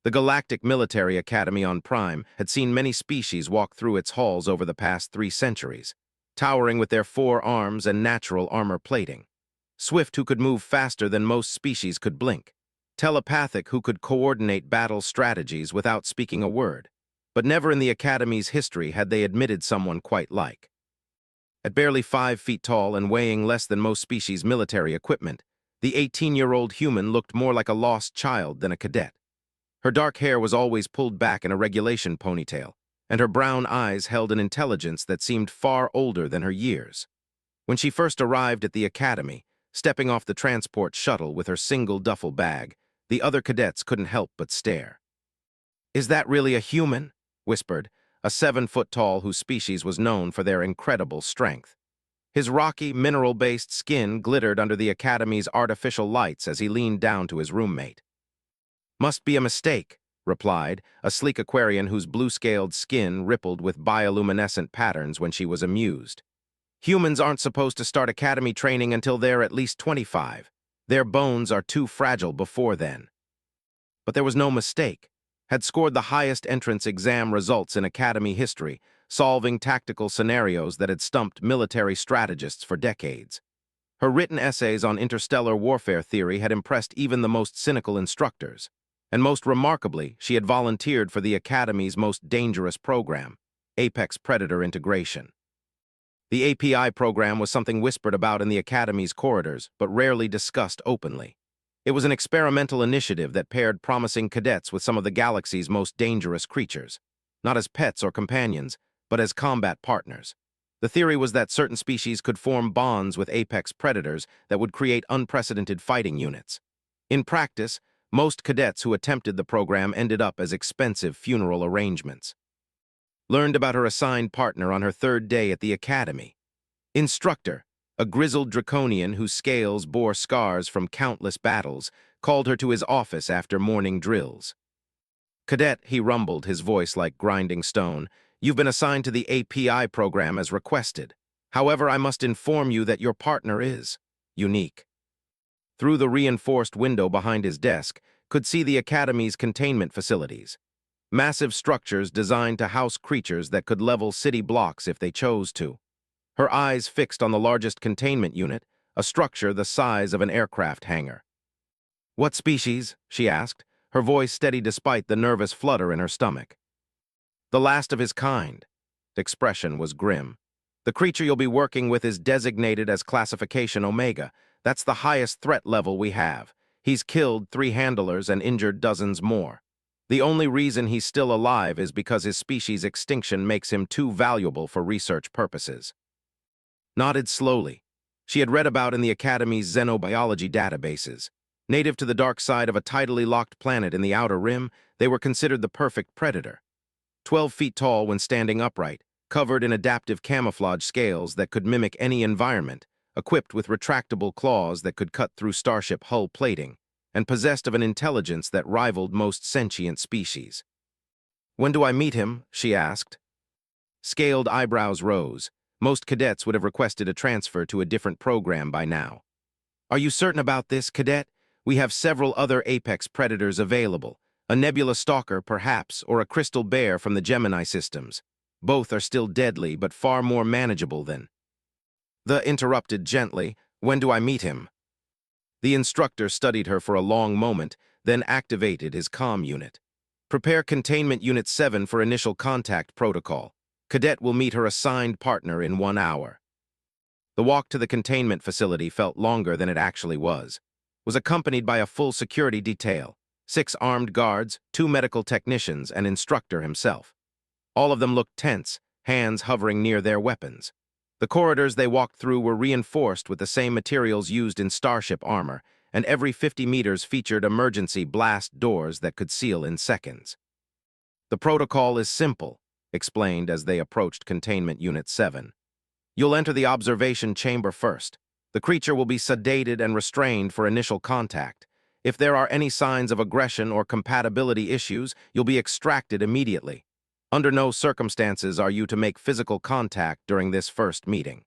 The Galactic Military Academy on Prime had seen many species walk through its halls over the past 3 centuries, towering with their 4 arms and natural armor plating. Swift, who could move faster than most species could blink. Telepathic, who could coordinate battle strategies without speaking a word. But never in the Academy's history had they admitted someone quite like. At barely 5 feet tall and weighing less than most species' military equipment, the 18-year-old human looked more like a lost child than a cadet. Her dark hair was always pulled back in a regulation ponytail, and her brown eyes held an intelligence that seemed far older than her years. When she first arrived at the Academy, stepping off the transport shuttle with her single duffel bag, the other cadets couldn't help but stare. "Is that really a human?" whispered a 7-foot-tall whose species was known for their incredible strength. His rocky, mineral-based skin glittered under the Academy's artificial lights as he leaned down to his roommate. "Must be a mistake," replied a sleek Aquarian whose blue-scaled skin rippled with bioluminescent patterns when she was amused. "Humans aren't supposed to start Academy training until they're at least 25. Their bones are too fragile before then." But there was no mistake. Had scored the highest entrance exam results in Academy history, solving tactical scenarios that had stumped military strategists for decades. Her written essays on interstellar warfare theory had impressed even the most cynical instructors, and most remarkably, she had volunteered for the Academy's most dangerous program, Apex Predator Integration. The API program was something whispered about in the Academy's corridors, but rarely discussed openly. It was an experimental initiative that paired promising cadets with some of the galaxy's most dangerous creatures, not as pets or companions, but as combat partners. The theory was that certain species could form bonds with apex predators that would create unprecedented fighting units. In practice, most cadets who attempted the program ended up as expensive funeral arrangements. Learned about her assigned partner on her 3rd day at the Academy. Instructor, a grizzled draconian whose scales bore scars from countless battles, called her to his office after morning drills. "Cadet," he rumbled, his voice like grinding stone, "you've been assigned to the API program as requested. However, I must inform you that your partner is unique." Through the reinforced window behind his desk, could see the Academy's containment facilities. Massive structures designed to house creatures that could level city blocks if they chose to. Her eyes fixed on the largest containment unit, a structure the size of an aircraft hangar. "What species?" she asked, her voice steady despite the nervous flutter in her stomach. "The last of his kind." The expression was grim. "The creature you'll be working with is designated as Classification Omega. That's the highest threat level we have. He's killed 3 handlers and injured dozens more. The only reason he's still alive is because his species' extinction makes him too valuable for research purposes." Nodded slowly. She had read about in the Academy's xenobiology databases. Native to the dark side of a tidally locked planet in the Outer Rim, they were considered the perfect predator. 12 feet tall when standing upright, covered in adaptive camouflage scales that could mimic any environment, equipped with retractable claws that could cut through starship hull plating, and possessed of an intelligence that rivaled most sentient species. "When do I meet him?" she asked. Scaled eyebrows rose. Most cadets would have requested a transfer to a different program by now. "Are you certain about this, cadet? We have several other apex predators available. A nebula stalker, perhaps, or a crystal bear from the Gemini systems. Both are still deadly, but far more manageable than—" The interrupted gently, "When do I meet him?" The instructor studied her for a long moment, then activated his comm unit. "Prepare Containment Unit 7 for initial contact protocol. Cadet will meet her assigned partner in 1 hour." The walk to the containment facility felt longer than it actually was accompanied by a full security detail, 6 armed guards, 2 medical technicians, and instructor himself. All of them looked tense, hands hovering near their weapons. The corridors they walked through were reinforced with the same materials used in starship armor, and every 50 meters featured emergency blast doors that could seal in seconds. "The protocol is simple," explained as they approached Containment Unit 7. "You'll enter the observation chamber first. The creature will be sedated and restrained for initial contact. If there are any signs of aggression or compatibility issues, you'll be extracted immediately. Under no circumstances are you to make physical contact during this first meeting."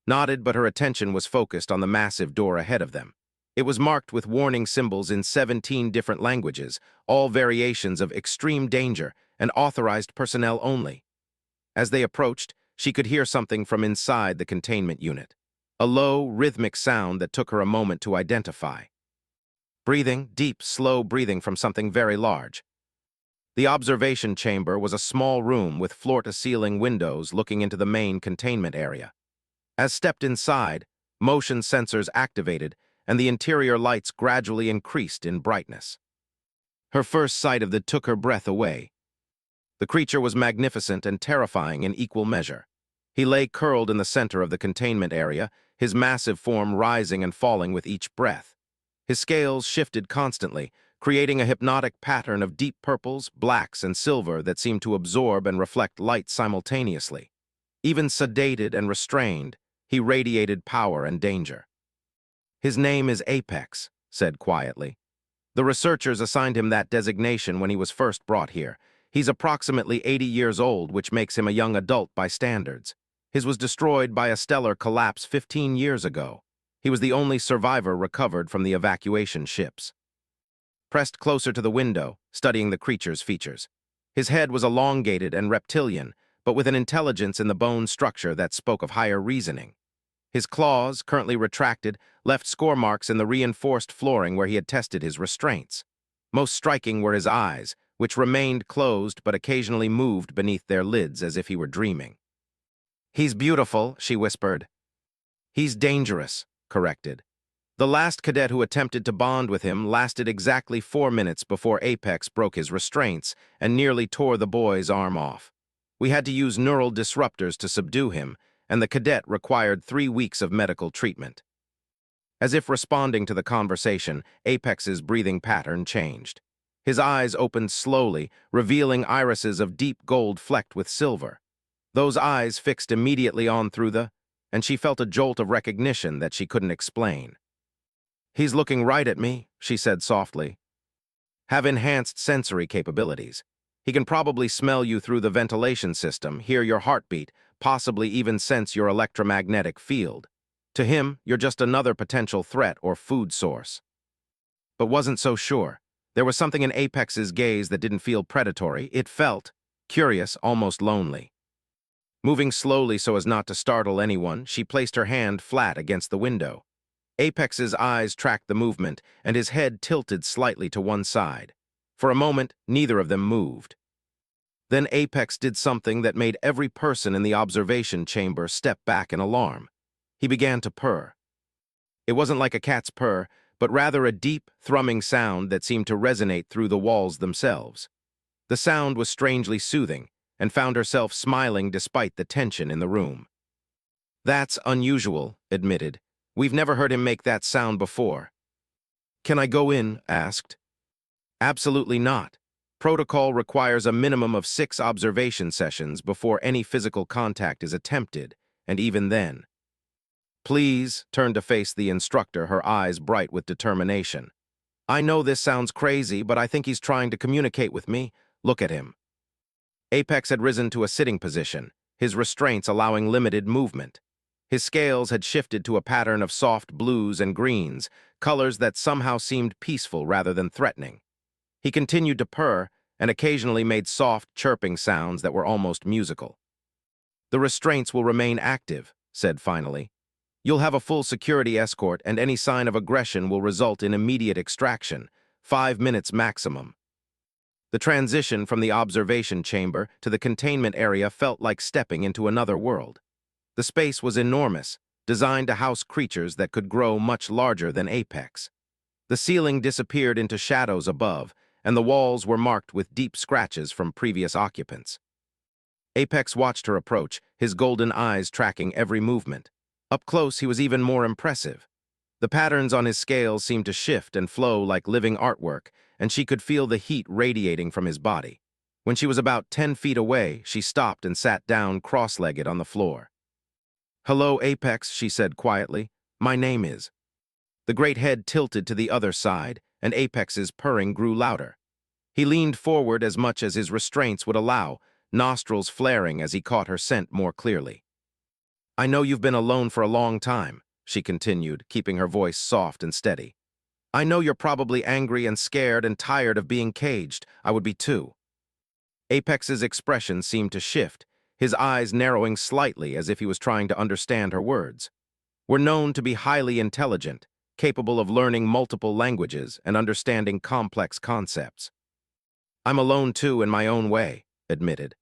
Nodded, but her attention was focused on the massive door ahead of them. It was marked with warning symbols in 17 different languages, all variations of extreme danger and authorized personnel only. As they approached, she could hear something from inside the containment unit. A low, rhythmic sound that took her a moment to identify. Breathing, deep, slow breathing from something very large. The observation chamber was a small room with floor-to-ceiling windows looking into the main containment area. As stepped inside, motion sensors activated, and the interior lights gradually increased in brightness. Her first sight of took her breath away. The creature was magnificent and terrifying in equal measure. He lay curled in the center of the containment area, his massive form rising and falling with each breath. His scales shifted constantly, creating a hypnotic pattern of deep purples, blacks, and silver that seemed to absorb and reflect light simultaneously. Even sedated and restrained, he radiated power and danger. "His name is Apex," said quietly. "The researchers assigned him that designation when he was first brought here. He's approximately 80 years old, which makes him a young adult by standards. His was destroyed by a stellar collapse 15 years ago. He was the only survivor recovered from the evacuation ships." Pressed closer to the window, studying the creature's features. His head was elongated and reptilian, but with an intelligence in the bone structure that spoke of higher reasoning. His claws, currently retracted, left score marks in the reinforced flooring where he had tested his restraints. Most striking were his eyes, which remained closed but occasionally moved beneath their lids as if he were dreaming. "He's beautiful," she whispered. "He's dangerous," corrected. The last cadet who attempted to bond with him lasted exactly 4 minutes before Apex broke his restraints and nearly tore the boy's arm off. We had to use neural disruptors to subdue him, and the cadet required 3 weeks of medical treatment. As if responding to the conversation, Apex's breathing pattern changed. His eyes opened slowly, revealing irises of deep gold flecked with silver. Those eyes fixed immediately on through and she felt a jolt of recognition that she couldn't explain. "He's looking right at me," she said softly. "Have enhanced sensory capabilities. He can probably smell you through the ventilation system, hear your heartbeat, possibly even sense your electromagnetic field. To him, you're just another potential threat or food source." But wasn't so sure. There was something in Apex's gaze that didn't feel predatory. It felt curious, almost lonely. Moving slowly so as not to startle anyone, she placed her hand flat against the window. Apex's eyes tracked the movement, and his head tilted slightly to one side. For a moment, neither of them moved. Then Apex did something that made every person in the observation chamber step back in alarm. He began to purr. It wasn't like a cat's purr, but rather a deep, thrumming sound that seemed to resonate through the walls themselves. The sound was strangely soothing, and found herself smiling despite the tension in the room. "That's unusual," admitted. "We've never heard him make that sound before." "Can I go in?" asked. "Absolutely not. Protocol requires a minimum of 6 observation sessions before any physical contact is attempted, and even then." "Please," turned to face the instructor, her eyes bright with determination. "I know this sounds crazy, but I think he's trying to communicate with me. Look at him." Apex had risen to a sitting position, his restraints allowing limited movement. His scales had shifted to a pattern of soft blues and greens, colors that somehow seemed peaceful rather than threatening. He continued to purr and occasionally made soft, chirping sounds that were almost musical. "The restraints will remain active," said finally. "You'll have a full security escort, and any sign of aggression will result in immediate extraction, 5 minutes maximum." The transition from the observation chamber to the containment area felt like stepping into another world. The space was enormous, designed to house creatures that could grow much larger than Apex. The ceiling disappeared into shadows above, and the walls were marked with deep scratches from previous occupants. Apex watched her approach, his golden eyes tracking every movement. Up close, he was even more impressive. The patterns on his scales seemed to shift and flow like living artwork, and she could feel the heat radiating from his body. When she was about 10 feet away, she stopped and sat down cross-legged on the floor. "Hello, Apex," she said quietly. "My name is." The great head tilted to the other side, and Apex's purring grew louder. He leaned forward as much as his restraints would allow, nostrils flaring as he caught her scent more clearly. "I know you've been alone for a long time," she continued, keeping her voice soft and steady. I know you're probably angry and scared and tired of being caged. I would be too. Apex's expression seemed to shift, his eyes narrowing slightly as if he was trying to understand her words. We're known to be highly intelligent, capable of learning multiple languages and understanding complex concepts. I'm alone too in my own way, admitted.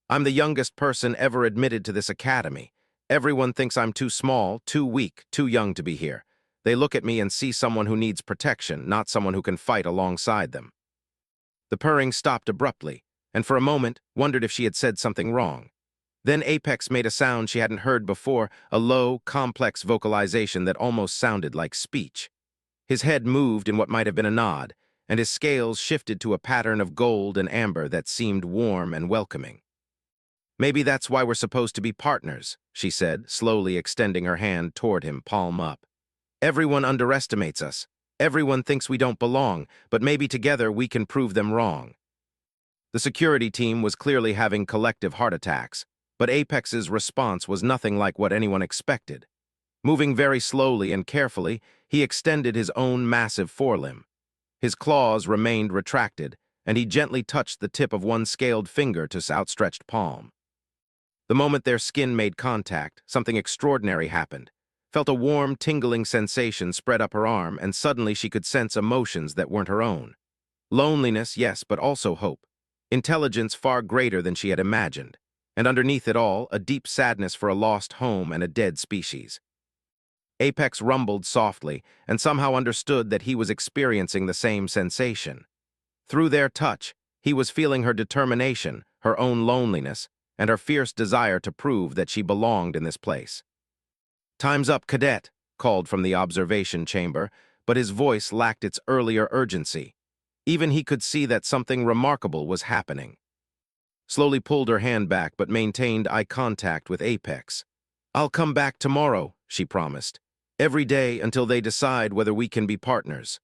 I'm the youngest person ever admitted to this academy. Everyone thinks I'm too small, too weak, too young to be here. They look at me and see someone who needs protection, not someone who can fight alongside them. The purring stopped abruptly, and for a moment wondered if she had said something wrong. Then Apex made a sound she hadn't heard before, a low, complex vocalization that almost sounded like speech. His head moved in what might have been a nod, and his scales shifted to a pattern of gold and amber that seemed warm and welcoming. Maybe that's why we're supposed to be partners, she said, slowly extending her hand toward him, palm up. Everyone underestimates us. Everyone thinks we don't belong, but maybe together we can prove them wrong. The security team was clearly having collective heart attacks, but Apex's response was nothing like what anyone expected. Moving very slowly and carefully, he extended his own massive forelimb. His claws remained retracted, and he gently touched the tip of one scaled finger to his outstretched palm. The moment their skin made contact, something extraordinary happened. Felt a warm, tingling sensation spread up her arm, and suddenly she could sense emotions that weren't her own. Loneliness, yes, but also hope. Intelligence far greater than she had imagined. And underneath it all, a deep sadness for a lost home and a dead species. Apex rumbled softly, and somehow understood that he was experiencing the same sensation. Through their touch, he was feeling her determination, her own loneliness, and her fierce desire to prove that she belonged in this place. "Time's up, Cadet," called from the observation chamber, but his voice lacked its earlier urgency. Even he could see that something remarkable was happening. Slowly pulled her hand back but maintained eye contact with Apex. "I'll come back tomorrow," she promised. "Every day until they decide whether we can be partners."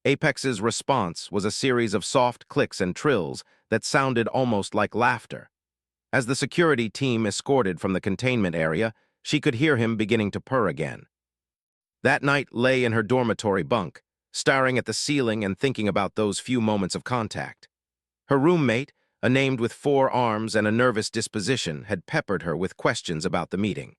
Apex's response was a series of soft clicks and trills that sounded almost like laughter. As the security team escorted from the containment area, she could hear him beginning to purr again. That night lay in her dormitory bunk, staring at the ceiling and thinking about those few moments of contact. Her roommate, a named with 4 arms and a nervous disposition, had peppered her with questions about the meeting.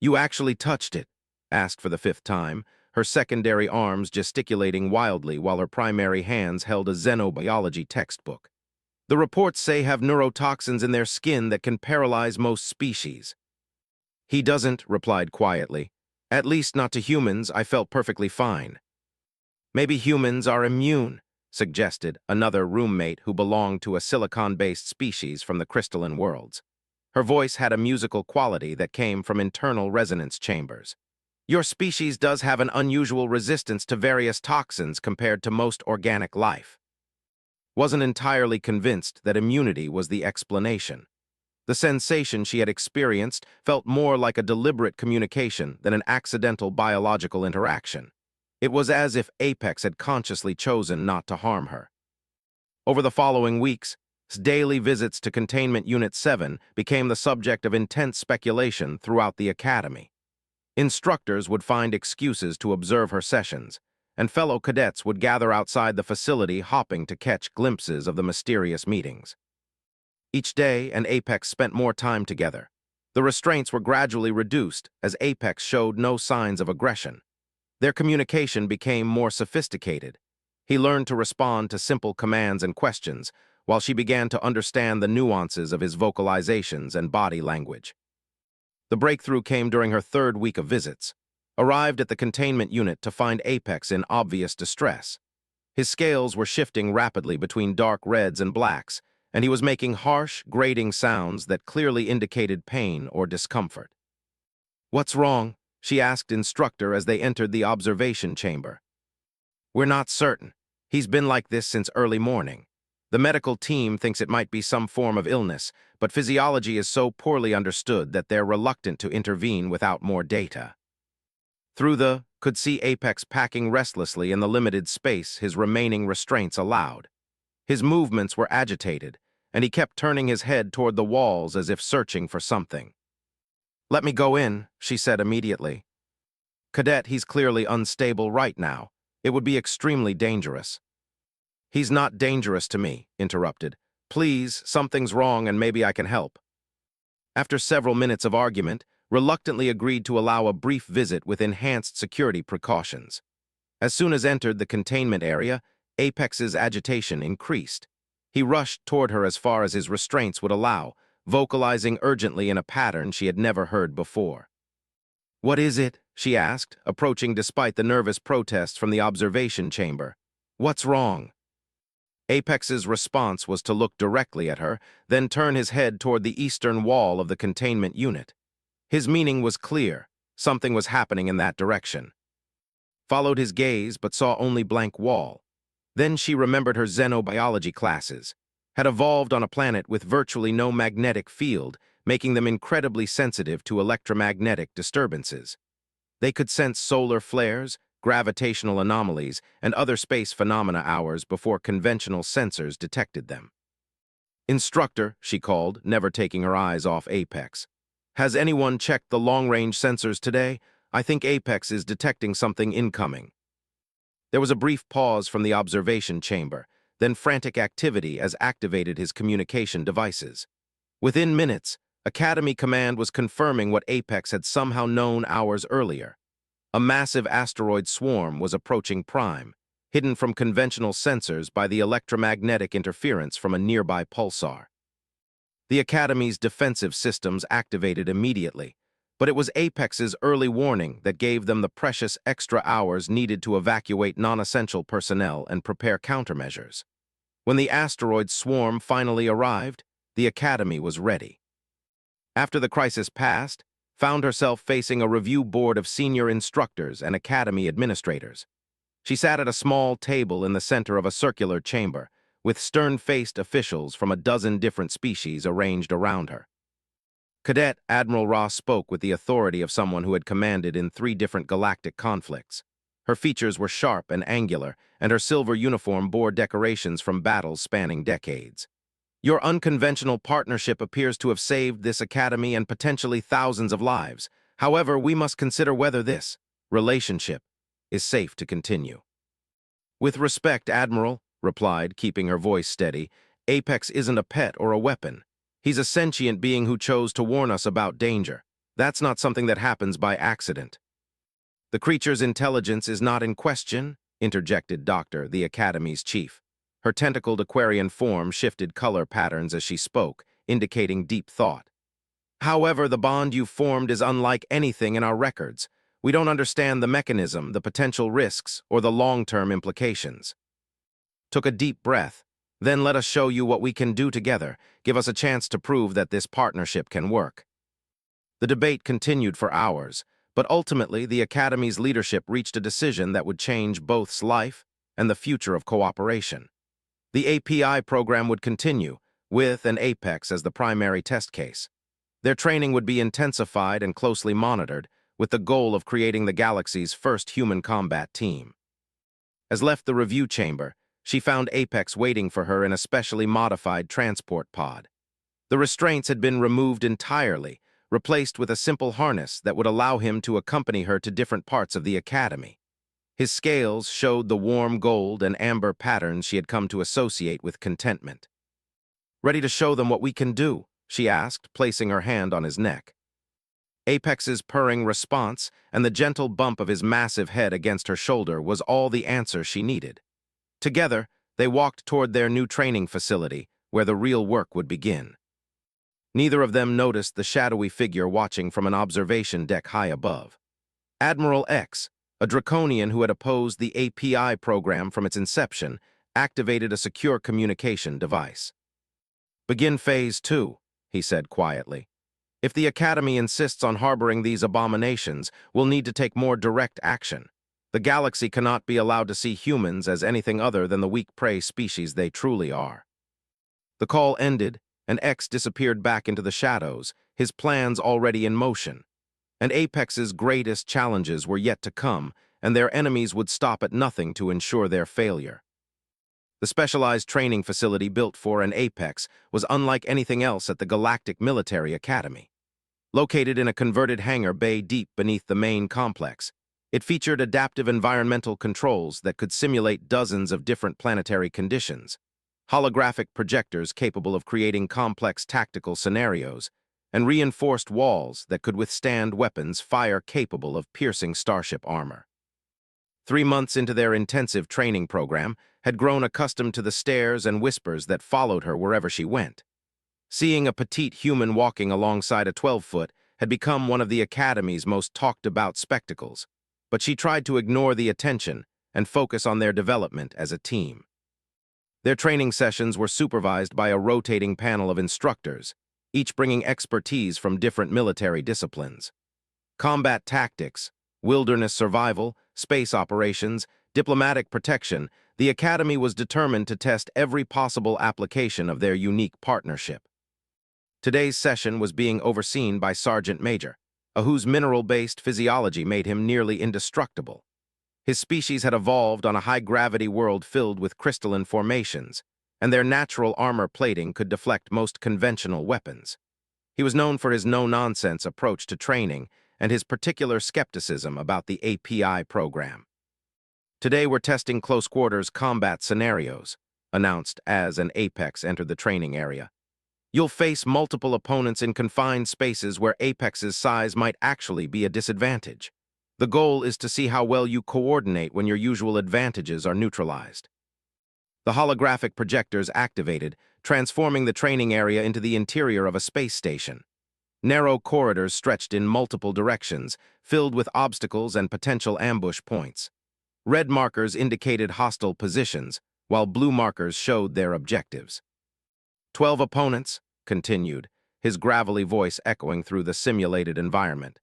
"You actually touched it?" asked for the 5th time, her secondary arms gesticulating wildly while her primary hands held a xenobiology textbook. "The reports say have neurotoxins in their skin that can paralyze most species." "He doesn't," replied quietly. "At least not to humans. I felt perfectly fine." "Maybe humans are immune," suggested another roommate who belonged to a silicon-based species from the crystalline worlds. Her voice had a musical quality that came from internal resonance chambers. "Your species does have an unusual resistance to various toxins compared to most organic life." Wasn't entirely convinced that immunity was the explanation. The sensation she had experienced felt more like a deliberate communication than an accidental biological interaction. It was as if Apex had consciously chosen not to harm her. Over the following weeks, daily visits to Containment Unit 7 became the subject of intense speculation throughout the academy. Instructors would find excuses to observe her sessions, and fellow cadets would gather outside the facility hoping to catch glimpses of the mysterious meetings. Each day, and Apex spent more time together. The restraints were gradually reduced as Apex showed no signs of aggression. Their communication became more sophisticated. He learned to respond to simple commands and questions, while she began to understand the nuances of his vocalizations and body language. The breakthrough came during her 3rd week of visits. Arrived at the containment unit to find Apex in obvious distress. His scales were shifting rapidly between dark reds and blacks, and he was making harsh, grating sounds that clearly indicated pain or discomfort. "What's wrong?" she asked instructor as they entered the observation chamber. "We're not certain. He's been like this since early morning. The medical team thinks it might be some form of illness, but physiology is so poorly understood that they're reluctant to intervene without more data." Could see Apex packing restlessly in the limited space his remaining restraints allowed. His movements were agitated, and he kept turning his head toward the walls as if searching for something. "Let me go in," she said immediately. "Cadet, he's clearly unstable right now. It would be extremely dangerous. He's not dangerous to me, interrupted. Please, something's wrong and maybe I can help. After several minutes of argument, reluctantly agreed to allow a brief visit with enhanced security precautions. As soon as entered the containment area, Apex's agitation increased. He rushed toward her as far as his restraints would allow, vocalizing urgently in a pattern she had never heard before. "What is it?" she asked, approaching despite the nervous protests from the observation chamber. "What's wrong?" Apex's response was to look directly at her, then turn his head toward the eastern wall of the containment unit. His meaning was clear. Something was happening in that direction. Followed his gaze, but saw only blank wall. Then she remembered her xenobiology classes. Had evolved on a planet with virtually no magnetic field, making them incredibly sensitive to electromagnetic disturbances. They could sense solar flares, gravitational anomalies, and other space phenomena hours before conventional sensors detected them. "Instructor," she called, never taking her eyes off Apex. "Has anyone checked the long-range sensors today? I think Apex is detecting something incoming." There was a brief pause from the observation chamber, then frantic activity as activated his communication devices. Within minutes, Academy Command was confirming what Apex had somehow known hours earlier. A massive asteroid swarm was approaching Prime, hidden from conventional sensors by the electromagnetic interference from a nearby pulsar. The Academy's defensive systems activated immediately, but it was Apex's early warning that gave them the precious extra hours needed to evacuate non-essential personnel and prepare countermeasures. When the asteroid swarm finally arrived, the Academy was ready. After the crisis passed, found herself facing a review board of senior instructors and Academy administrators. She sat at a small table in the center of a circular chamber, with stern-faced officials from a dozen different species arranged around her. Cadet Admiral Ross spoke with the authority of someone who had commanded in 3 different galactic conflicts. Her features were sharp and angular, and her silver uniform bore decorations from battles spanning decades. "Your unconventional partnership appears to have saved this Academy and potentially thousands of lives. However, we must consider whether this relationship is safe to continue." "With respect, Admiral," replied, keeping her voice steady, "Apex isn't a pet or a weapon. He's a sentient being who chose to warn us about danger. That's not something that happens by accident." "The creature's intelligence is not in question," interjected Doctor, the Academy's chief. Her tentacled Aquarian form shifted color patterns as she spoke, indicating deep thought. "However, the bond you formed is unlike anything in our records. We don't understand the mechanism, the potential risks, or the long-term implications." Took a deep breath. "Then let us show you what we can do together. Give us a chance to prove that this partnership can work." The debate continued for hours, but ultimately the Academy's leadership reached a decision that would change both's life and the future of cooperation. The API program would continue, with an Apex as the primary test case. Their training would be intensified and closely monitored, with the goal of creating the galaxy's first human combat team. As left the review chamber, she found Apex waiting for her in a specially modified transport pod. The restraints had been removed entirely, replaced with a simple harness that would allow him to accompany her to different parts of the Academy. His scales showed the warm gold and amber patterns she had come to associate with contentment. "Ready to show them what we can do?" she asked, placing her hand on his neck. Apex's purring response and the gentle bump of his massive head against her shoulder was all the answer she needed. Together, they walked toward their new training facility, where the real work would begin. Neither of them noticed the shadowy figure watching from an observation deck high above. Admiral X, a Draconian who had opposed the API program from its inception, activated a secure communication device. "Begin Phase 2, he said quietly. "If the Academy insists on harboring these abominations, we'll need to take more direct action. The galaxy cannot be allowed to see humans as anything other than the weak prey species they truly are." The call ended, and X disappeared back into the shadows, his plans already in motion. And Apex's greatest challenges were yet to come, and their enemies would stop at nothing to ensure their failure. The specialized training facility built for an Apex was unlike anything else at the Galactic Military Academy. Located in a converted hangar bay deep beneath the main complex, It featured adaptive environmental controls that could simulate dozens of different planetary conditions, holographic projectors capable of creating complex tactical scenarios, and reinforced walls that could withstand weapons fire capable of piercing starship armor. 3 months into their intensive training program, had grown accustomed to the stares and whispers that followed her wherever she went. Seeing a petite human walking alongside a 12-foot had become one of the Academy's most talked-about spectacles, but she tried to ignore the attention and focus on their development as a team. Their training sessions were supervised by a rotating panel of instructors, each bringing expertise from different military disciplines. Combat tactics, wilderness survival, space operations, diplomatic protection, the Academy was determined to test every possible application of their unique partnership. Today's session was being overseen by Sergeant Major, whose mineral-based physiology made him nearly indestructible. His species had evolved on a high-gravity world filled with crystalline formations, and their natural armor plating could deflect most conventional weapons. He was known for his no-nonsense approach to training and his particular skepticism about the API program. Today we're testing close-quarters combat scenarios, announced as an Apex entered the training area. You'll face multiple opponents in confined spaces where Apex's size might actually be a disadvantage. The goal is to see how well you coordinate when your usual advantages are neutralized. The holographic projectors activated, transforming the training area into the interior of a space station. Narrow corridors stretched in multiple directions, filled with obstacles and potential ambush points. Red markers indicated hostile positions, while blue markers showed their objectives. 12 opponents, continued, his gravelly voice echoing through the simulated environment.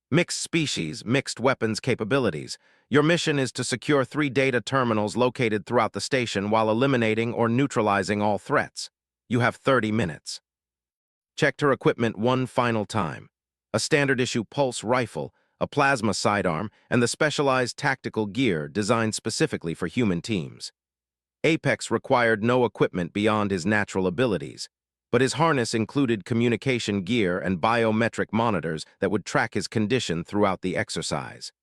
Mixed species, mixed weapons capabilities. Your mission is to secure 3 data terminals located throughout the station while eliminating or neutralizing all threats. You have 30 minutes. Checked her equipment one final time. A standard-issue pulse rifle, a plasma sidearm, and the specialized tactical gear designed specifically for human teams. Apex required no equipment beyond his natural abilities, but his harness included communication gear and biometric monitors that would track his condition throughout the exercise.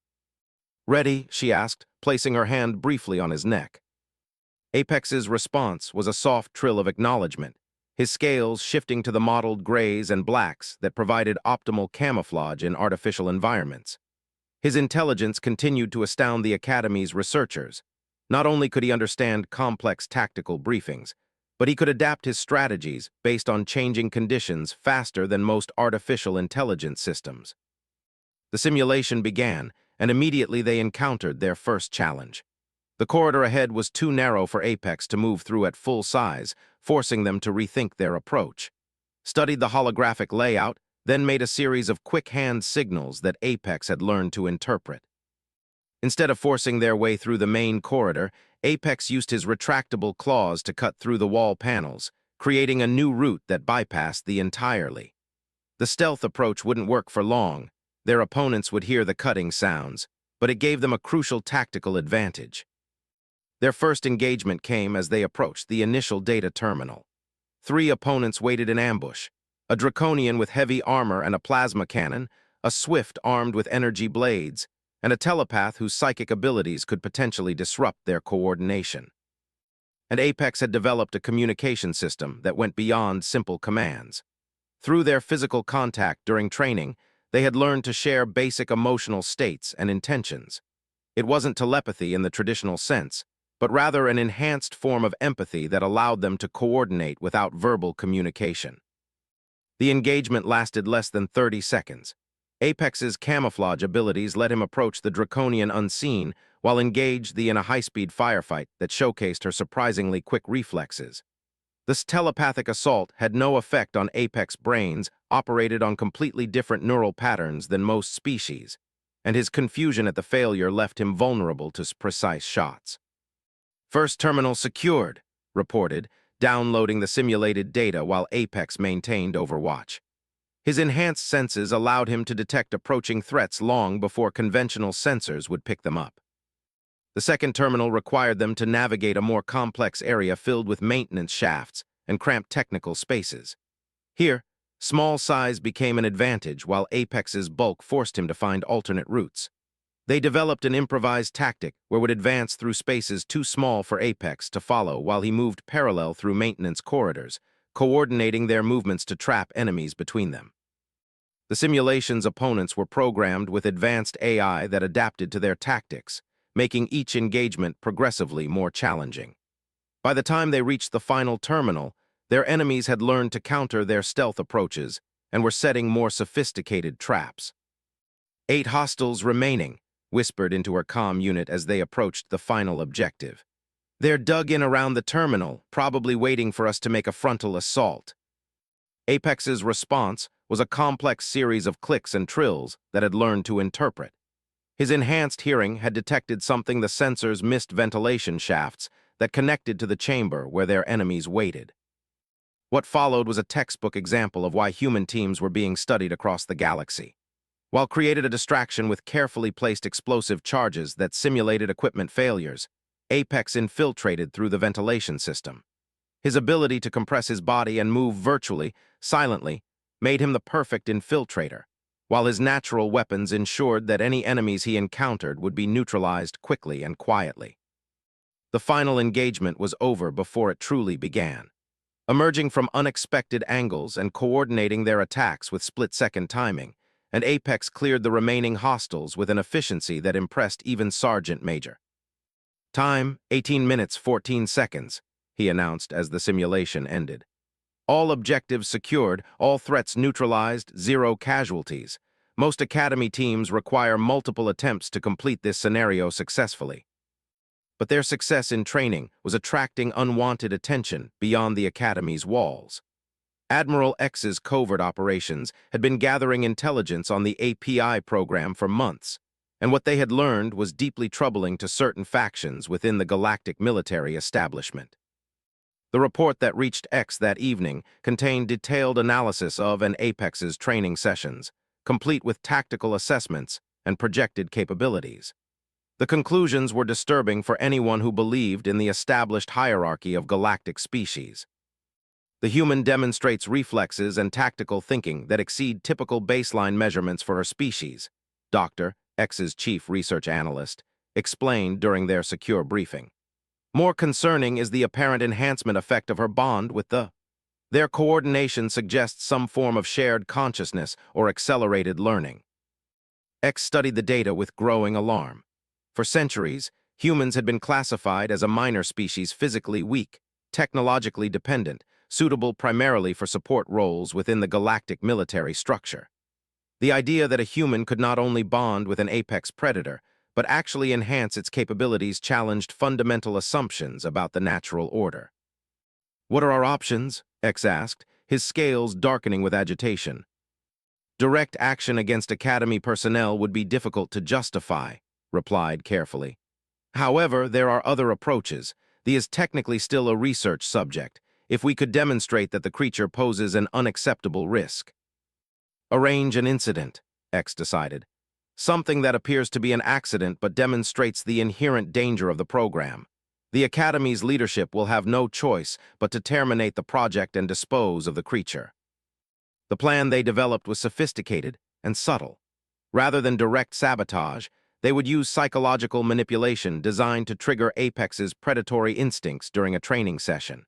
"Ready?" she asked, placing her hand briefly on his neck. Apex's response was a soft trill of acknowledgement, his scales shifting to the mottled grays and blacks that provided optimal camouflage in artificial environments. His intelligence continued to astound the Academy's researchers. Not only could he understand complex tactical briefings, but he could adapt his strategies based on changing conditions faster than most artificial intelligence systems. The simulation began, and immediately they encountered their first challenge. The corridor ahead was too narrow for Apex to move through at full size, forcing them to rethink their approach. Studied the holographic layout, then made a series of quick hand signals that Apex had learned to interpret. Instead of forcing their way through the main corridor, Apex used his retractable claws to cut through the wall panels, creating a new route that bypassed the entirely. The stealth approach wouldn't work for long. Their opponents would hear the cutting sounds, but it gave them a crucial tactical advantage. Their first engagement came as they approached the initial data terminal. 3 opponents waited in ambush: a draconian with heavy armor and a plasma cannon, a swift armed with energy blades, and a telepath whose psychic abilities could potentially disrupt their coordination. And Apex had developed a communication system that went beyond simple commands. Through their physical contact during training, they had learned to share basic emotional states and intentions. It wasn't telepathy in the traditional sense, but rather an enhanced form of empathy that allowed them to coordinate without verbal communication. The engagement lasted less than 30 seconds. Apex's camouflage abilities let him approach the draconian unseen while engaged in a high-speed firefight that showcased her surprisingly quick reflexes. This telepathic assault had no effect on Apex brains, operated on completely different neural patterns than most species, and his confusion at the failure left him vulnerable to precise shots. "First terminal secured," reported, downloading the simulated data while Apex maintained Overwatch. His enhanced senses allowed him to detect approaching threats long before conventional sensors would pick them up. The second terminal required them to navigate a more complex area filled with maintenance shafts and cramped technical spaces. Here, small size became an advantage while Apex's bulk forced him to find alternate routes. They developed an improvised tactic where would advance through spaces too small for Apex to follow while he moved parallel through maintenance corridors, coordinating their movements to trap enemies between them. The simulation's opponents were programmed with advanced AI that adapted to their tactics, making each engagement progressively more challenging. By the time they reached the final terminal, their enemies had learned to counter their stealth approaches and were setting more sophisticated traps. 8 hostiles remaining, whispered into her comm unit as they approached the final objective. They're dug in around the terminal, probably waiting for us to make a frontal assault. Apex's response was a complex series of clicks and trills that had learned to interpret. His enhanced hearing had detected something the sensors missed: ventilation shafts that connected to the chamber where their enemies waited. What followed was a textbook example of why human teams were being studied across the galaxy. While created a distraction with carefully placed explosive charges that simulated equipment failures, Apex infiltrated through the ventilation system. His ability to compress his body and move virtually, silently, made him the perfect infiltrator, while his natural weapons ensured that any enemies he encountered would be neutralized quickly and quietly. The final engagement was over before it truly began. Emerging from unexpected angles and coordinating their attacks with split-second timing, and Apex cleared the remaining hostiles with an efficiency that impressed even Sergeant Major. Time, 18 minutes, 14 seconds, he announced as the simulation ended. All objectives secured, all threats neutralized, 0 casualties. Most Academy teams require multiple attempts to complete this scenario successfully. But their success in training was attracting unwanted attention beyond the Academy's walls. Admiral X's covert operations had been gathering intelligence on the API program for months, and what they had learned was deeply troubling to certain factions within the galactic military establishment. The report that reached X that evening contained detailed analysis of and Apex's training sessions, complete with tactical assessments and projected capabilities. The conclusions were disturbing for anyone who believed in the established hierarchy of galactic species. The human demonstrates reflexes and tactical thinking that exceed typical baseline measurements for her species, Dr. X's chief research analyst explained during their secure briefing. More concerning is the apparent enhancement effect of her bond with the. Their coordination suggests some form of shared consciousness or accelerated learning. X studied the data with growing alarm. For centuries, humans had been classified as a minor species, physically weak, technologically dependent, suitable primarily for support roles within the galactic military structure. The idea that a human could not only bond with an apex predator, but actually enhance its capabilities challenged fundamental assumptions about the natural order. "What are our options?" X asked, his scales darkening with agitation. "Direct action against Academy personnel would be difficult to justify," replied carefully. "However, there are other approaches. He is technically still a research subject, if we could demonstrate that the creature poses an unacceptable risk." "Arrange an incident," X decided. "Something that appears to be an accident but demonstrates the inherent danger of the program. The Academy's leadership will have no choice but to terminate the project and dispose of the creature." The plan they developed was sophisticated and subtle. Rather than direct sabotage, they would use psychological manipulation designed to trigger Apex's predatory instincts during a training session.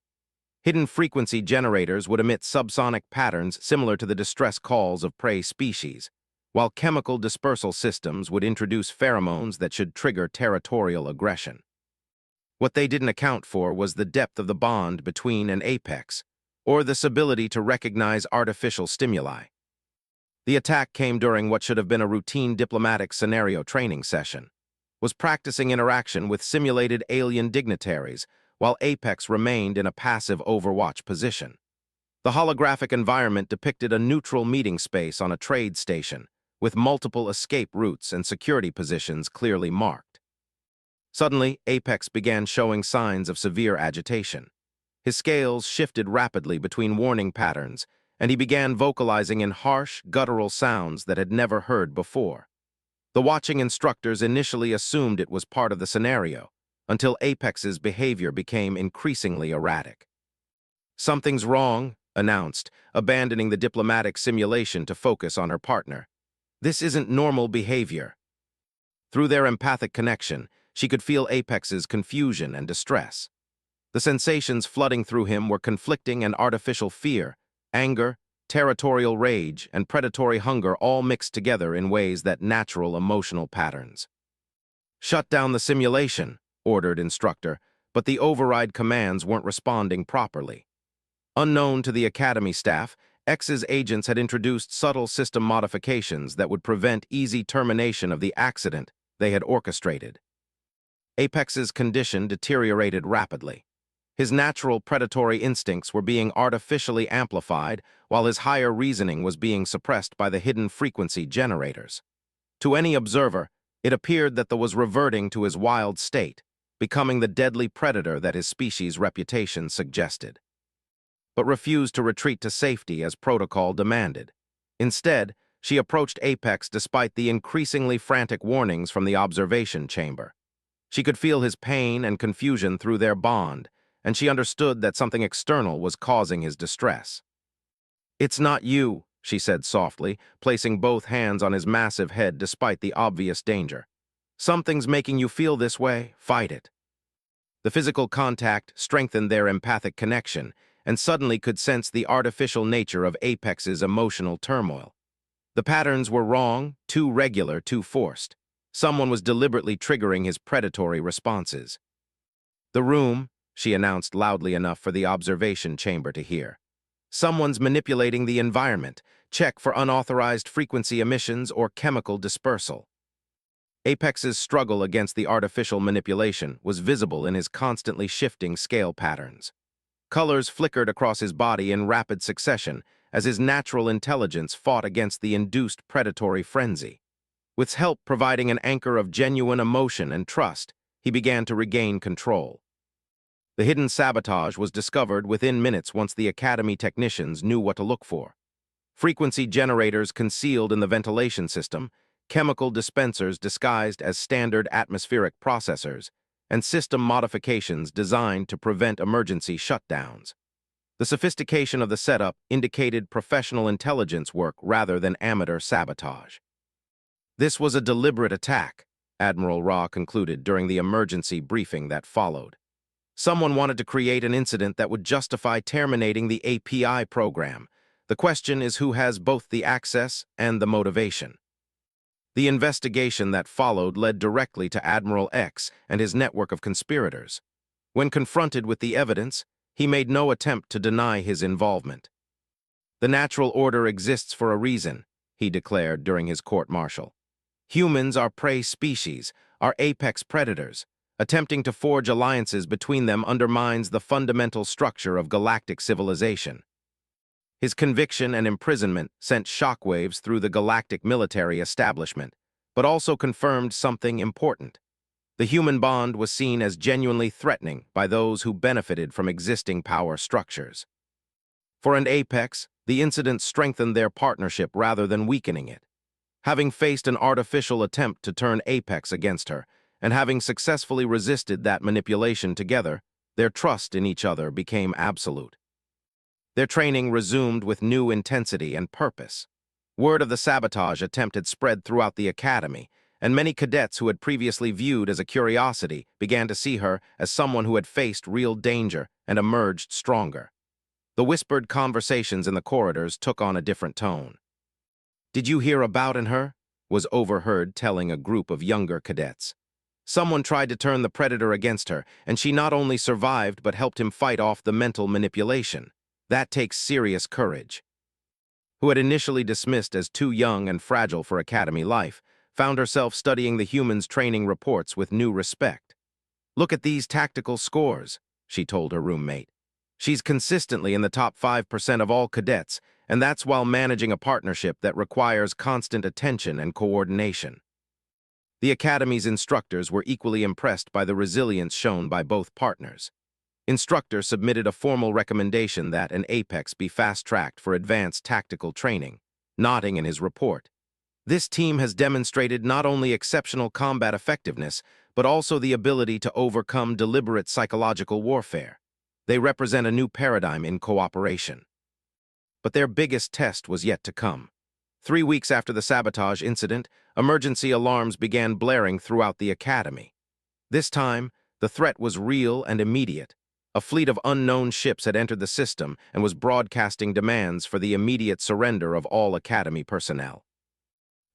Hidden frequency generators would emit subsonic patterns similar to the distress calls of prey species, while chemical dispersal systems would introduce pheromones that should trigger territorial aggression. What they didn't account for was the depth of the bond between an apex, or this ability to recognize artificial stimuli. The attack came during what should have been a routine diplomatic scenario training session, was practicing interaction with simulated alien dignitaries, while Apex remained in a passive overwatch position. The holographic environment depicted a neutral meeting space on a trade station, with multiple escape routes and security positions clearly marked. Suddenly, Apex began showing signs of severe agitation. His scales shifted rapidly between warning patterns, and he began vocalizing in harsh, guttural sounds that had never heard before. The watching instructors initially assumed it was part of the scenario, until Apex's behavior became increasingly erratic. "Something's wrong," announced, abandoning the diplomatic simulation to focus on her partner. "This isn't normal behavior." Through their empathic connection, she could feel Apex's confusion and distress. The sensations flooding through him were conflicting and artificial fear, anger, territorial rage, and predatory hunger all mixed together in ways that natural emotional patterns. "Shut down the simulation," ordered instructor, but the override commands weren't responding properly. Unknown to the Academy staff, X's agents had introduced subtle system modifications that would prevent easy termination of the accident they had orchestrated. Apex's condition deteriorated rapidly. His natural predatory instincts were being artificially amplified, while his higher reasoning was being suppressed by the hidden frequency generators. To any observer, it appeared that the was reverting to his wild state, becoming the deadly predator that his species' reputation suggested, but refused to retreat to safety as protocol demanded. Instead, she approached Apex despite the increasingly frantic warnings from the observation chamber. She could feel his pain and confusion through their bond, and she understood that something external was causing his distress. "It's not you," she said softly, placing both hands on his massive head despite the obvious danger. "Something's making you feel this way. Fight it." The physical contact strengthened their empathic connection, and suddenly could sense the artificial nature of Apex's emotional turmoil. The patterns were wrong, too regular, too forced. Someone was deliberately triggering his predatory responses. "The room," she announced loudly enough for the observation chamber to hear. "Someone's manipulating the environment. Check for unauthorized frequency emissions or chemical dispersal." Apex's struggle against the artificial manipulation was visible in his constantly shifting scale patterns. Colors flickered across his body in rapid succession as his natural intelligence fought against the induced predatory frenzy. With help providing an anchor of genuine emotion and trust, he began to regain control. The hidden sabotage was discovered within minutes once the Academy technicians knew what to look for. Frequency generators concealed in the ventilation system, chemical dispensers disguised as standard atmospheric processors, and system modifications designed to prevent emergency shutdowns. The sophistication of the setup indicated professional intelligence work rather than amateur sabotage. "This was a deliberate attack," Admiral Ra concluded during the emergency briefing that followed. "Someone wanted to create an incident that would justify terminating the API program. The question is who has both the access and the motivation." The investigation that followed led directly to Admiral X and his network of conspirators. When confronted with the evidence, he made no attempt to deny his involvement. "The natural order exists for a reason," he declared during his court-martial. "Humans are prey species, are apex predators. Attempting to forge alliances between them undermines the fundamental structure of galactic civilization." His conviction and imprisonment sent shockwaves through the galactic military establishment, but also confirmed something important. The human bond was seen as genuinely threatening by those who benefited from existing power structures. For an apex, the incident strengthened their partnership rather than weakening it. Having faced an artificial attempt to turn Apex against her, and having successfully resisted that manipulation together, their trust in each other became absolute. Their training resumed with new intensity and purpose. Word of the sabotage attempt had spread throughout the Academy, and many cadets who had previously viewed as a curiosity began to see her as someone who had faced real danger and emerged stronger. The whispered conversations in the corridors took on a different tone. "Did you hear about her?" was overheard telling a group of younger cadets. "Someone tried to turn the predator against her, and she not only survived but helped him fight off the mental manipulation. That takes serious courage." Who had initially dismissed as too young and fragile for Academy life, found herself studying the humans' training reports with new respect. "Look at these tactical scores," she told her roommate. "She's consistently in the top 5% of all cadets, and that's while managing a partnership that requires constant attention and coordination." The Academy's instructors were equally impressed by the resilience shown by both partners. Instructor submitted a formal recommendation that an Apex be fast-tracked for advanced tactical training, nodding in his report. "This team has demonstrated not only exceptional combat effectiveness, but also the ability to overcome deliberate psychological warfare. They represent a new paradigm in cooperation." But their biggest test was yet to come. 3 weeks after the sabotage incident, emergency alarms began blaring throughout the academy. This time, the threat was real and immediate. A fleet of unknown ships had entered the system and was broadcasting demands for the immediate surrender of all academy personnel.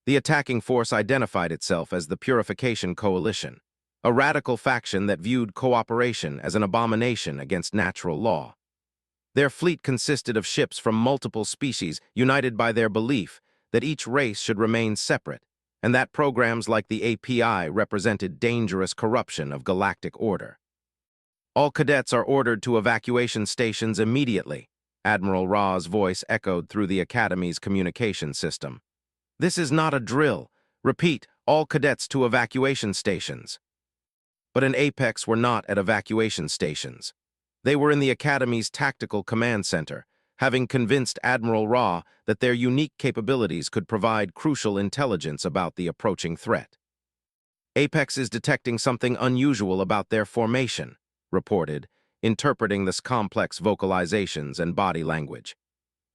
The attacking force identified itself as the Purification Coalition, a radical faction that viewed cooperation as an abomination against natural law. Their fleet consisted of ships from multiple species united by their belief that each race should remain separate, and that programs like the API represented dangerous corruption of galactic order. All cadets are ordered to evacuation stations immediately, Admiral Ra's voice echoed through the Academy's communication system. This is not a drill. Repeat, all cadets to evacuation stations. But in Apex were not at evacuation stations. They were in the Academy's Tactical Command Center, having convinced Admiral Ra that their unique capabilities could provide crucial intelligence about the approaching threat. Apex is detecting something unusual about their formation, reported, interpreting this complex vocalizations and body language.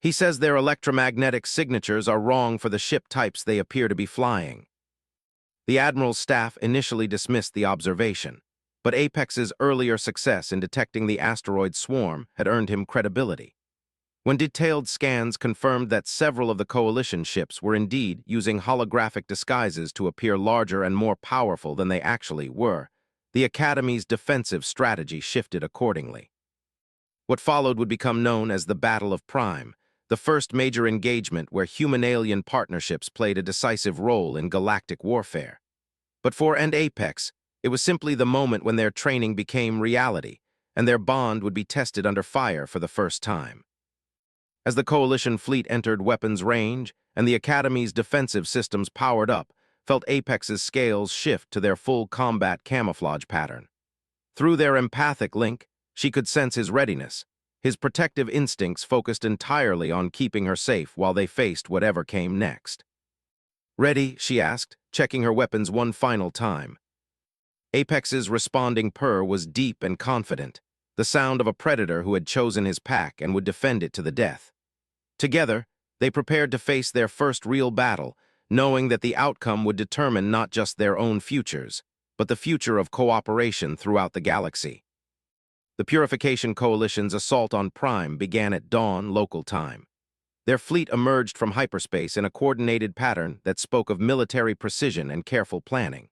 He says their electromagnetic signatures are wrong for the ship types they appear to be flying. The Admiral's staff initially dismissed the observation, but Apex's earlier success in detecting the asteroid swarm had earned him credibility. When detailed scans confirmed that several of the Coalition ships were indeed using holographic disguises to appear larger and more powerful than they actually were, the Academy's defensive strategy shifted accordingly. What followed would become known as the Battle of Prime, the first major engagement where human-alien partnerships played a decisive role in galactic warfare. But for Apex, it was simply the moment when their training became reality, and their bond would be tested under fire for the first time. As the Coalition fleet entered weapons range and the Academy's defensive systems powered up, felt Apex's scales shift to their full combat camouflage pattern. Through their empathic link, she could sense his readiness. His protective instincts focused entirely on keeping her safe while they faced whatever came next. "Ready?" she asked, checking her weapons one final time. Apex's responding purr was deep and confident, the sound of a predator who had chosen his pack and would defend it to the death. Together, they prepared to face their first real battle, knowing that the outcome would determine not just their own futures, but the future of cooperation throughout the galaxy. The Purification Coalition's assault on Prime began at dawn local time. Their fleet emerged from hyperspace in a coordinated pattern that spoke of military precision and careful planning.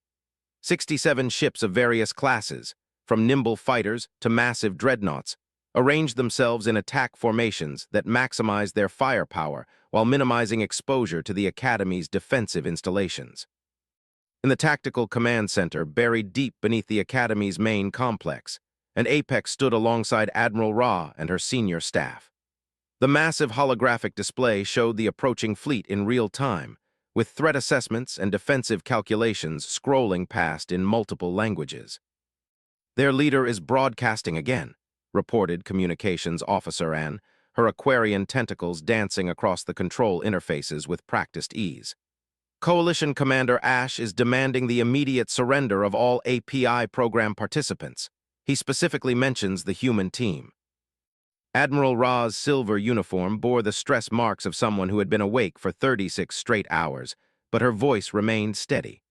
67 ships of various classes, from nimble fighters to massive dreadnoughts, arranged themselves in attack formations that maximized their firepower while minimizing exposure to the Academy's defensive installations. In the Tactical Command Center, buried deep beneath the Academy's main complex, and Apex stood alongside Admiral Ra and her senior staff. The massive holographic display showed the approaching fleet in real time, with threat assessments and defensive calculations scrolling past in multiple languages. "Their leader is broadcasting again," reported Communications Officer Anne, her Aquarian tentacles dancing across the control interfaces with practiced ease. "Coalition Commander Ash is demanding the immediate surrender of all API program participants. He specifically mentions the human team." Admiral Ra's silver uniform bore the stress marks of someone who had been awake for 36 straight hours, but her voice remained steady.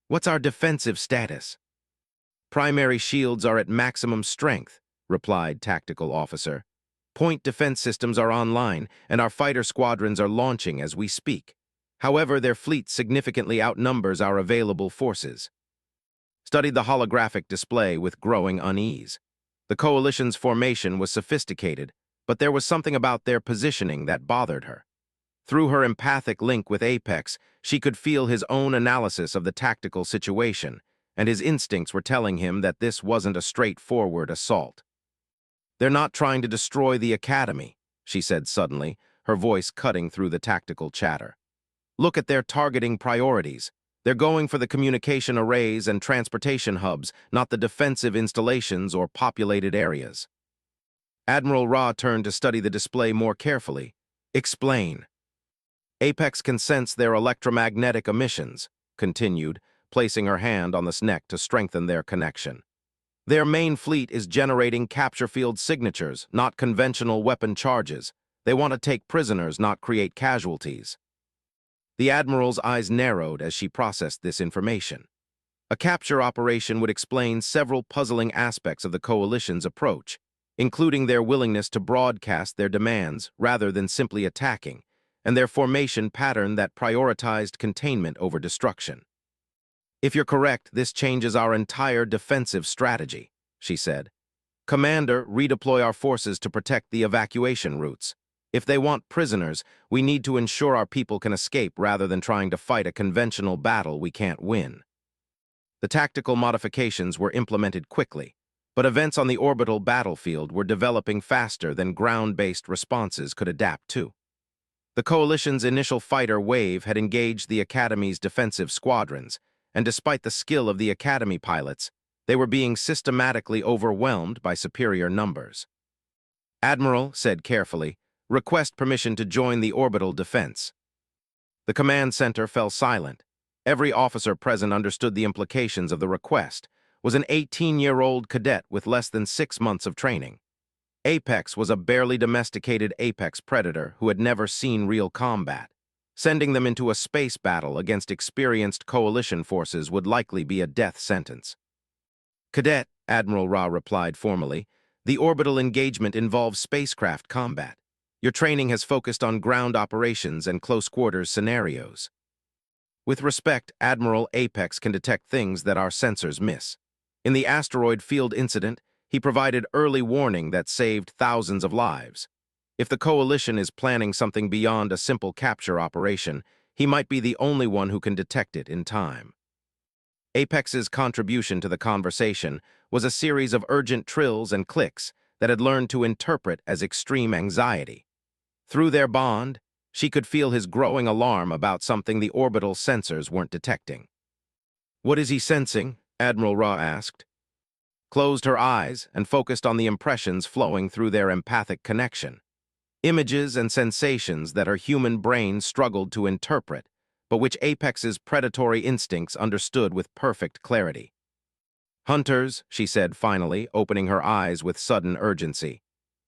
"What's our defensive status?" "Primary shields are at maximum strength," replied Tactical Officer. "Point defense systems are online, and our fighter squadrons are launching as we speak. However, their fleet significantly outnumbers our available forces." Studied the holographic display with growing unease. The Coalition's formation was sophisticated, but there was something about their positioning that bothered her. Through her empathic link with Apex, she could feel his own analysis of the tactical situation, and his instincts were telling him that this wasn't a straightforward assault. "They're not trying to destroy the Academy," she said suddenly, her voice cutting through the tactical chatter. "Look at their targeting priorities. They're going for the communication arrays and transportation hubs, not the defensive installations or populated areas." Admiral Ra turned to study the display more carefully. "Explain." "Apex can sense their electromagnetic emissions," continued, placing her hand on the neck to strengthen their connection. "Their main fleet is generating capture field signatures, not conventional weapon charges. They want to take prisoners, not create casualties." The Admiral's eyes narrowed as she processed this information. A capture operation would explain several puzzling aspects of the Coalition's approach, including their willingness to broadcast their demands rather than simply attacking, and their formation pattern that prioritized containment over destruction. "If you're correct, this changes our entire defensive strategy," she said. "Commander, redeploy our forces to protect the evacuation routes. If they want prisoners, we need to ensure our people can escape rather than trying to fight a conventional battle we can't win." The tactical modifications were implemented quickly, but events on the orbital battlefield were developing faster than ground-based responses could adapt to. The Coalition's initial fighter wave had engaged the Academy's defensive squadrons, and despite the skill of the Academy pilots, they were being systematically overwhelmed by superior numbers. "Admiral," said carefully, "request permission to join the orbital defense." The command center fell silent. Every officer present understood the implications of the request. Was an 18-year-old cadet with less than 6 months of training. Apex was a barely domesticated apex predator who had never seen real combat. Sending them into a space battle against experienced Coalition forces would likely be a death sentence. "Cadet," Admiral Ra replied formally, "the orbital engagement involves spacecraft combat. Your training has focused on ground operations and close-quarters scenarios." "With respect, Admiral, Apex can detect things that our sensors miss. In the asteroid field incident, he provided early warning that saved thousands of lives. If the Coalition is planning something beyond a simple capture operation, he might be the only one who can detect it in time." Apex's contribution to the conversation was a series of urgent trills and clicks that had learned to interpret as extreme anxiety. Through their bond, she could feel his growing alarm about something the orbital sensors weren't detecting. "What is he sensing?" Admiral Ra asked. Closed her eyes and focused on the impressions flowing through their empathic connection. Images and sensations that her human brain struggled to interpret, but which Apex's predatory instincts understood with perfect clarity. "Hunters," she said finally, opening her eyes with sudden urgency.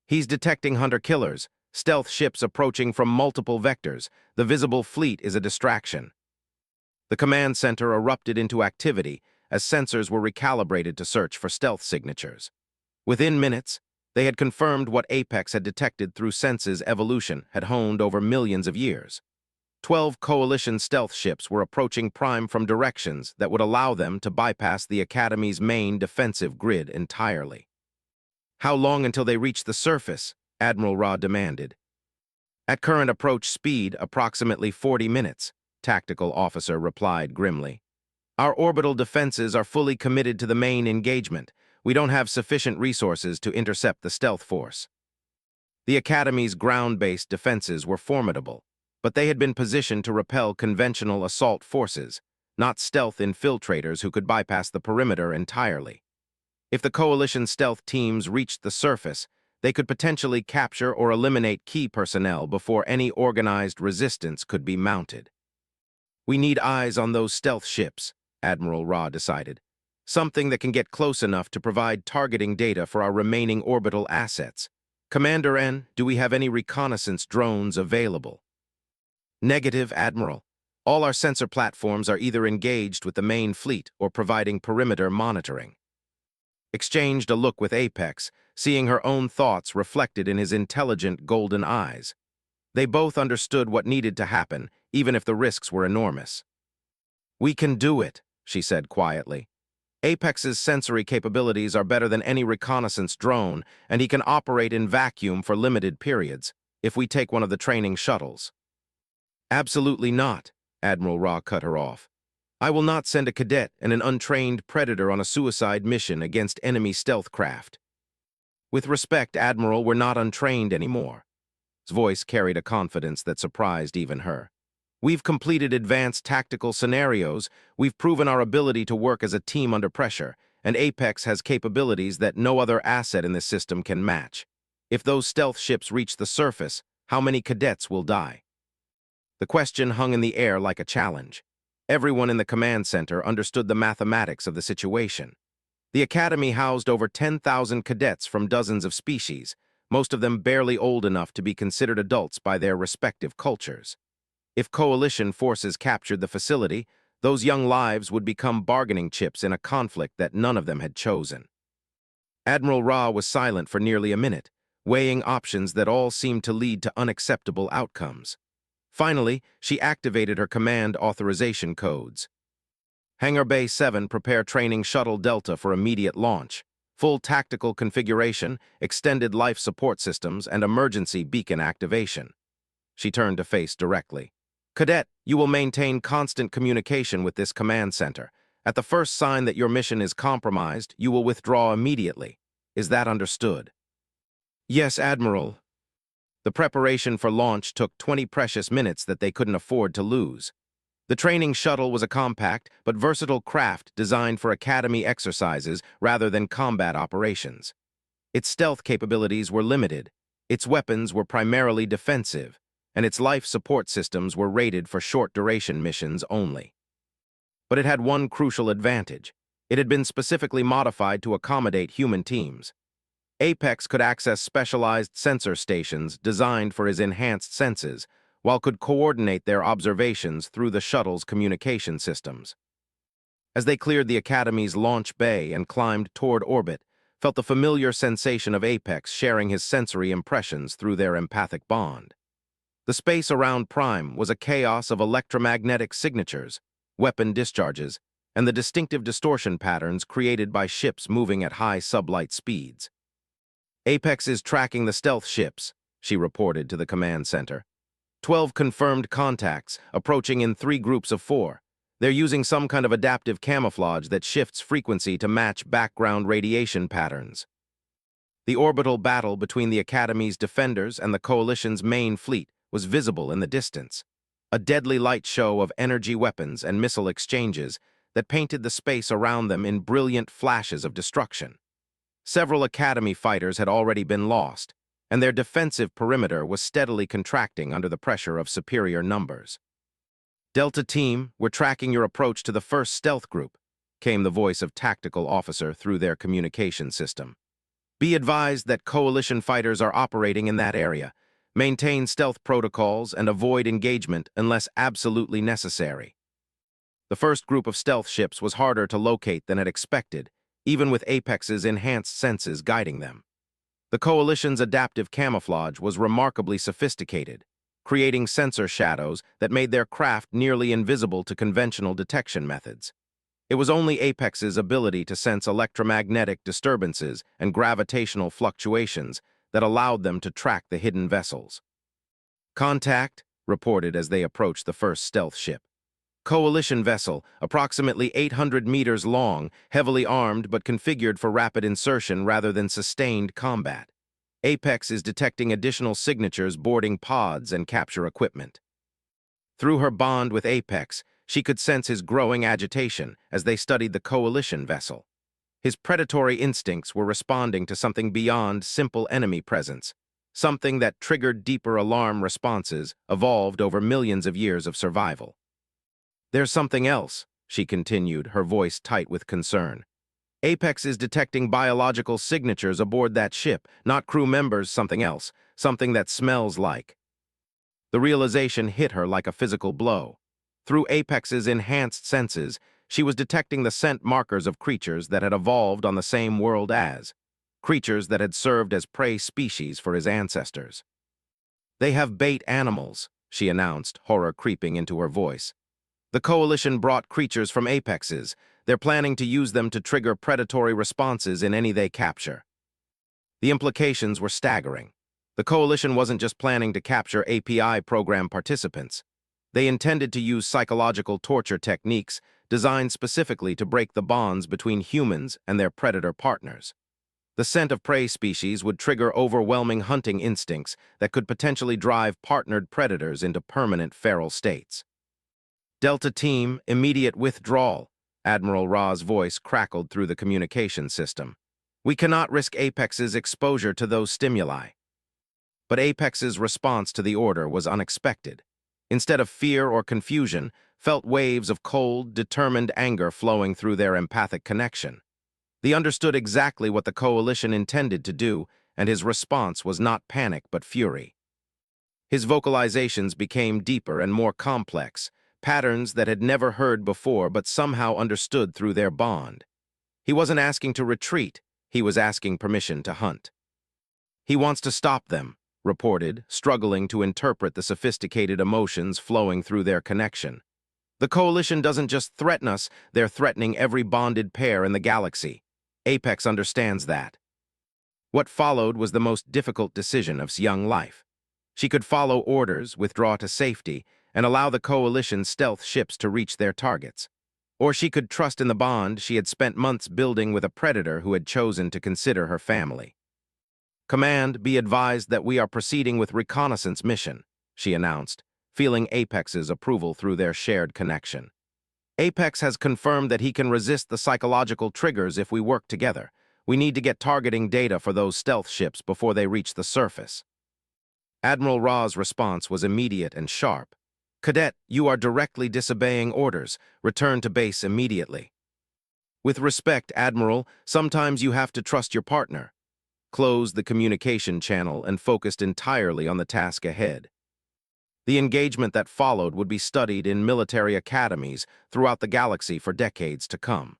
"He's detecting hunter-killers, stealth ships approaching from multiple vectors. The visible fleet is a distraction." The command center erupted into activity as sensors were recalibrated to search for stealth signatures. Within minutes, they had confirmed what Apex had detected through senses evolution had honed over millions of years. 12 Coalition stealth ships were approaching Prime from directions that would allow them to bypass the Academy's main defensive grid entirely. "How long until they reach the surface?" Admiral Ra demanded. "At current approach speed, approximately 40 minutes, Tactical Officer replied grimly. "Our orbital defenses are fully committed to the main engagement. We don't have sufficient resources to intercept the stealth force." The Academy's ground-based defenses were formidable, but they had been positioned to repel conventional assault forces, not stealth infiltrators who could bypass the perimeter entirely. If the Coalition stealth teams reached the surface, they could potentially capture or eliminate key personnel before any organized resistance could be mounted. "We need eyes on those stealth ships," Admiral Ra decided. "Something that can get close enough to provide targeting data for our remaining orbital assets. Commander N, do we have any reconnaissance drones available?" "Negative, Admiral. All our sensor platforms are either engaged with the main fleet or providing perimeter monitoring." Exchanged a look with Apex, seeing her own thoughts reflected in his intelligent golden eyes. They both understood what needed to happen, even if the risks were enormous. "We can do it," she said quietly. "Apex's sensory capabilities are better than any reconnaissance drone, and he can operate in vacuum for limited periods, if we take one of the training shuttles." "Absolutely not," Admiral Ra cut her off. "I will not send a cadet and an untrained predator on a suicide mission against enemy stealth craft." "With respect, Admiral, we're not untrained anymore." His voice carried a confidence that surprised even her. "We've completed advanced tactical scenarios, we've proven our ability to work as a team under pressure, and Apex has capabilities that no other asset in this system can match. If those stealth ships reach the surface, how many cadets will die?" The question hung in the air like a challenge. Everyone in the command center understood the mathematics of the situation. The Academy housed over 10,000 cadets from dozens of species, most of them barely old enough to be considered adults by their respective cultures. If coalition forces captured the facility, those young lives would become bargaining chips in a conflict that none of them had chosen. Admiral Ra was silent for nearly a minute, weighing options that all seemed to lead to unacceptable outcomes. Finally, she activated her command authorization codes. Hangar Bay 7, prepare training shuttle Delta for immediate launch. Full tactical configuration, extended life support systems, and emergency beacon activation. She turned to face directly. Cadet, you will maintain constant communication with this command center. At the first sign that your mission is compromised, you will withdraw immediately. Is that understood? Yes, Admiral. The preparation for launch took 20 precious minutes that they couldn't afford to lose. The training shuttle was a compact but versatile craft designed for academy exercises rather than combat operations. Its stealth capabilities were limited, its weapons were primarily defensive, and its life support systems were rated for short-duration missions only. But it had one crucial advantage. It had been specifically modified to accommodate human teams. Apex could access specialized sensor stations designed for his enhanced senses, while could coordinate their observations through the shuttle's communication systems. As they cleared the Academy's launch bay and climbed toward orbit, felt the familiar sensation of Apex sharing his sensory impressions through their empathic bond. The space around Prime was a chaos of electromagnetic signatures, weapon discharges, and the distinctive distortion patterns created by ships moving at high sublight speeds. Apex is tracking the stealth ships, she reported to the command center. 12 confirmed contacts, approaching in 3 groups of 4. They're using some kind of adaptive camouflage that shifts frequency to match background radiation patterns. The orbital battle between the Academy's defenders and the Coalition's main fleet was visible in the distance, a deadly light show of energy weapons and missile exchanges that painted the space around them in brilliant flashes of destruction. Several Academy fighters had already been lost, and their defensive perimeter was steadily contracting under the pressure of superior numbers. Delta Team, we're tracking your approach to the first stealth group, came the voice of tactical officer through their communication system. Be advised that Coalition fighters are operating in that area. Maintain stealth protocols and avoid engagement unless absolutely necessary. The first group of stealth ships was harder to locate than had expected, even with Apex's enhanced senses guiding them. The Coalition's adaptive camouflage was remarkably sophisticated, creating sensor shadows that made their craft nearly invisible to conventional detection methods. It was only Apex's ability to sense electromagnetic disturbances and gravitational fluctuations that allowed them to track the hidden vessels. Contact, reported as they approached the first stealth ship. Coalition vessel, approximately 800 meters long, heavily armed but configured for rapid insertion rather than sustained combat. Apex is detecting additional signatures boarding pods and capture equipment. Through her bond with Apex, she could sense his growing agitation as they studied the Coalition vessel. His predatory instincts were responding to something beyond simple enemy presence, something that triggered deeper alarm responses evolved over millions of years of survival. There's something else, she continued, her voice tight with concern. Apex is detecting biological signatures aboard that ship, not crew members, something else, something that smells like. The realization hit her like a physical blow. Through Apex's enhanced senses, she was detecting the scent markers of creatures that had evolved on the same world as, creatures that had served as prey species for his ancestors. They have bait animals, she announced, horror creeping into her voice. The Coalition brought creatures from Apexes. They're planning to use them to trigger predatory responses in any they capture. The implications were staggering. The Coalition wasn't just planning to capture API program participants. They intended to use psychological torture techniques designed specifically to break the bonds between humans and their predator partners. The scent of prey species would trigger overwhelming hunting instincts that could potentially drive partnered predators into permanent feral states. Delta Team, immediate withdrawal, Admiral Ra's voice crackled through the communication system. We cannot risk Apex's exposure to those stimuli. But Apex's response to the order was unexpected. Instead of fear or confusion, felt waves of cold, determined anger flowing through their empathic connection. He understood exactly what the Coalition intended to do, and his response was not panic but fury. His vocalizations became deeper and more complex, patterns that had never heard before but somehow understood through their bond. He wasn't asking to retreat, he was asking permission to hunt. He wants to stop them, reported, struggling to interpret the sophisticated emotions flowing through their connection. The Coalition doesn't just threaten us, they're threatening every bonded pair in the galaxy. Apex understands that. What followed was the most difficult decision of Young life. She could follow orders, withdraw to safety, and allow the Coalition stealth ships to reach their targets. Or she could trust in the bond she had spent months building with a predator who had chosen to consider her family. "Command, be advised that we are proceeding with reconnaissance mission," she announced, feeling Apex's approval through their shared connection. "Apex has confirmed that he can resist the psychological triggers if we work together. We need to get targeting data for those stealth ships before they reach the surface." Admiral Ra's response was immediate and sharp. "Cadet, you are directly disobeying orders. Return to base immediately." "With respect, Admiral, sometimes you have to trust your partner." Closed the communication channel and focused entirely on the task ahead. The engagement that followed would be studied in military academies throughout the galaxy for decades to come.